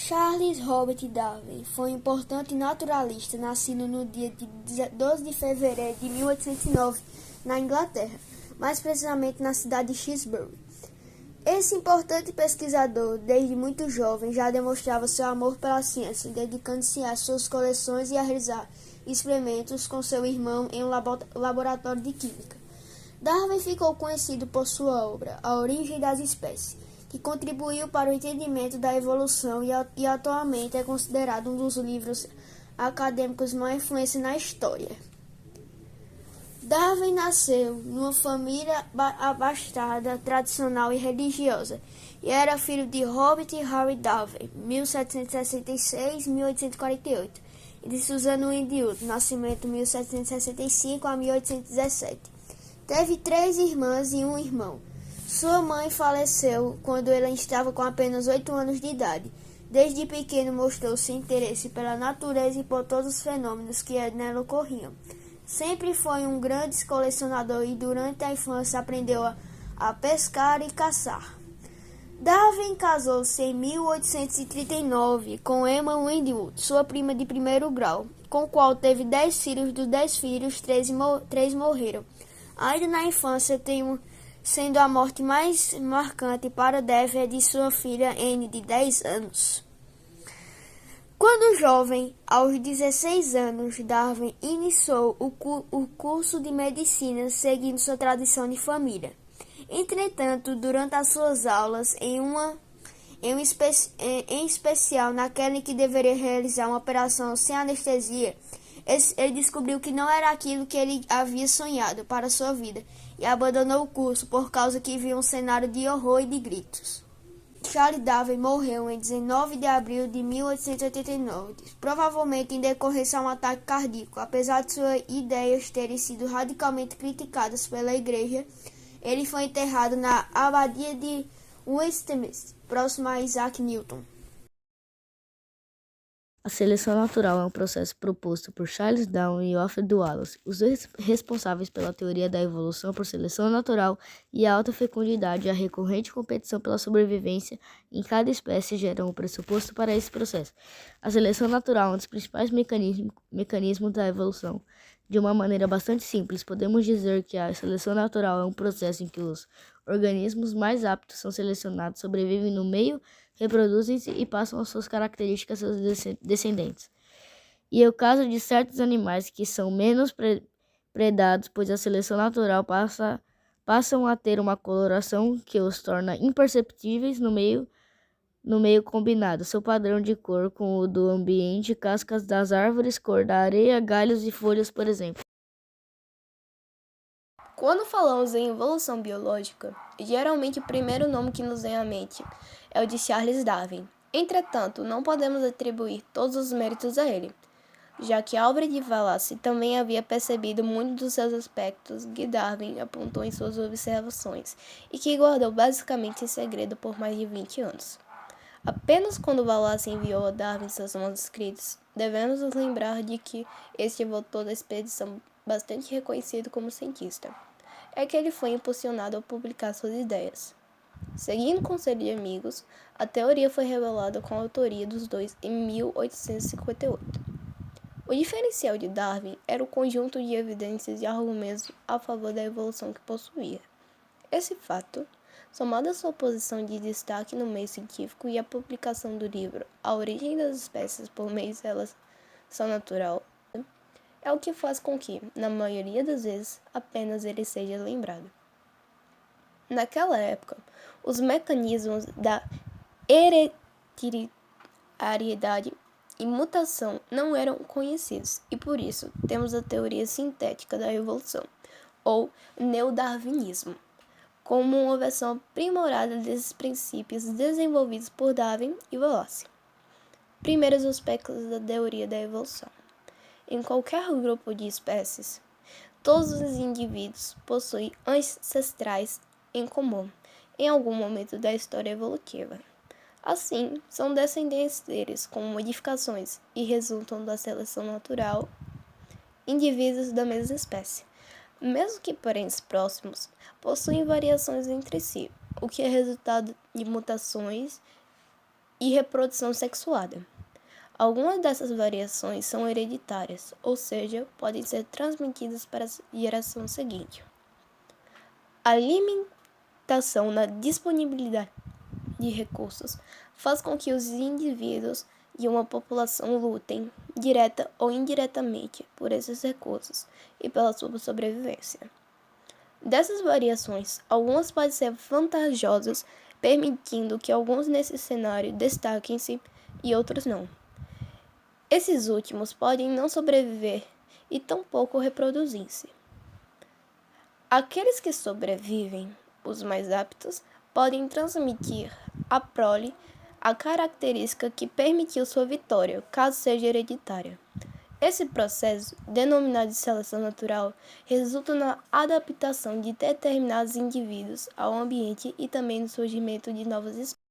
Charles Robert Darwin foi um importante naturalista nascido no dia de 12 de fevereiro de 1809 na Inglaterra, mais precisamente na cidade de Shrewsbury. Esse importante pesquisador, desde muito jovem, já demonstrava seu amor pela ciência, dedicando-se às suas coleções e a realizar experimentos com seu irmão em um laboratório de química. Darwin ficou conhecido por sua obra A Origem das Espécies, que contribuiu para o entendimento da evolução e atualmente é considerado um dos livros acadêmicos de maior influência na história. Darwin nasceu numa família abastada, tradicional e religiosa, e era filho de Robert e Harry Darwin, 1766-1848, e de Susan Wingate, nascimento 1765 a 1817. Teve 3 irmãs e um irmão. Sua mãe faleceu quando ele estava com apenas 8 anos de idade. Desde pequeno mostrou seu interesse pela natureza e por todos os fenômenos que nela ocorriam. Sempre foi um grande colecionador e durante a infância aprendeu a pescar e caçar. Darwin casou-se em 1839 com Emma Wingate, sua prima de primeiro grau, com qual teve 10 filhos. Dos 10 filhos, 3 morreram. Ainda na infância, sendo a morte mais marcante para Darwin a de sua filha Anne, de 10 anos. Quando jovem, aos 16 anos, Darwin iniciou o curso de medicina seguindo sua tradição de família. Entretanto, durante as suas aulas, em especial naquela em que deveria realizar uma operação sem anestesia, ele descobriu que não era aquilo que ele havia sonhado para sua vida e abandonou o curso por causa que viu um cenário de horror e de gritos. Charles Darwin morreu em 19 de abril de 1889, provavelmente em decorrência a um ataque cardíaco. Apesar de suas ideias terem sido radicalmente criticadas pela Igreja, ele foi enterrado na Abadia de Westminster, próximo a Isaac Newton. A seleção natural é um processo proposto por Charles Darwin e Alfred Wallace, os dois responsáveis pela teoria da evolução por seleção natural, e a alta fecundidade e a recorrente competição pela sobrevivência em cada espécie geram o pressuposto para esse processo. A seleção natural é um dos principais mecanismos da evolução. De uma maneira bastante simples, podemos dizer que a seleção natural é um processo em que os organismos mais aptos são selecionados, sobrevivem no meio, reproduzem-se e passam as suas características aos seus descendentes. E é o caso de certos animais que são menos predados, pois a seleção natural passam a ter uma coloração que os torna imperceptíveis no meio combinado. Seu padrão de cor com o do ambiente, cascas das árvores, cor da areia, galhos e folhas, por exemplo. Quando falamos em evolução biológica, geralmente o primeiro nome que nos vem à mente é o de Charles Darwin. Entretanto, não podemos atribuir todos os méritos a ele, já que Alfred Wallace também havia percebido muitos dos seus aspectos que Darwin apontou em suas observações e que guardou basicamente em segredo por mais de 20 anos. Apenas quando Wallace enviou a Darwin seus manuscritos, devemos nos lembrar de que este voltou da expedição bastante reconhecido como cientista. É que ele foi impulsionado a publicar suas ideias. Seguindo o conselho de amigos, a teoria foi revelada com a autoria dos dois em 1858. O diferencial de Darwin era o conjunto de evidências e argumentos a favor da evolução que possuía. Esse fato, somado à sua posição de destaque no meio científico e à publicação do livro A Origem das Espécies por meio de seleção natural, é o que faz com que, na maioria das vezes, apenas ele seja lembrado. Naquela época, os mecanismos da hereditariedade e mutação não eram conhecidos, e por isso temos a teoria sintética da evolução, ou neodarwinismo, como uma versão aprimorada desses princípios desenvolvidos por Darwin e Wallace. Primeiros aspectos da teoria da evolução. Em qualquer grupo de espécies, todos os indivíduos possuem ancestrais em comum, em algum momento da história evolutiva. Assim, são descendentes deles com modificações e resultam da seleção natural indivíduos da mesma espécie. Mesmo que parentes próximos, possuem variações entre si, o que é resultado de mutações e reprodução sexuada. Algumas dessas variações são hereditárias, ou seja, podem ser transmitidas para a geração seguinte. A limitação na disponibilidade de recursos faz com que os indivíduos de uma população lutem, direta ou indiretamente, por esses recursos e pela sua sobrevivência. Dessas variações, algumas podem ser vantajosas, permitindo que alguns nesse cenário destaquem-se e outros não. Esses últimos podem não sobreviver e tampouco reproduzir-se. Aqueles que sobrevivem, os mais aptos, podem transmitir à prole a característica que permitiu sua vitória, caso seja hereditária. Esse processo, denominado de seleção natural, resulta na adaptação de determinados indivíduos ao ambiente e também no surgimento de novas espécies.